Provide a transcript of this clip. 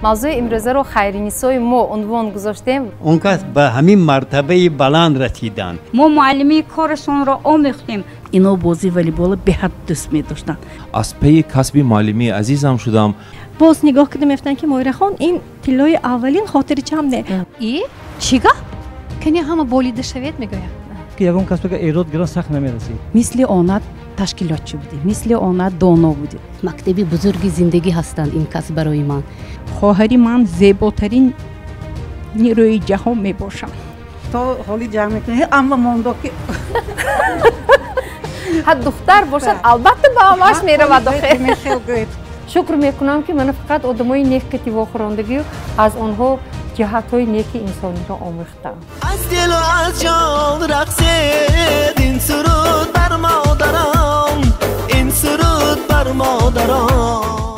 موضوع امروزه رو خیرنیسای ما عنوان گذاشتیم. اون کس به همین مرتبه بلند رسیدن. ما معلمی کارشون را آموختیم. اینا بازی والیبال به حد دوست می داشتن. از پی کسب معلمی عزیزم شدم. باز نگاه کردم گفتن که مایره خان این تلای اولین خاطر چمنه. ای چیگاه؟ کنی همه بولیده شوید میگویم. که یگان کسب که ایراد گران سخت نمیرسی. مثل آنها تشکیلاتچی بودیم، مثل آنها دانا بودیم. مکتبی بزرگی زندگی هستند این کس برای من. خواهری من زیباترین نیروی جهان می باشم. تو حالی جمع میکنی اما مونده که حد دختر باشد البته با آماش میره و داخل. شکر میکنم که من فقط آدمای نیک کتیبا خوراندگی از آنها جهت‌های نیک انسانی را آموختم. از دل و از جان رقصید این سرود بر مادران، این سرود بر مادران.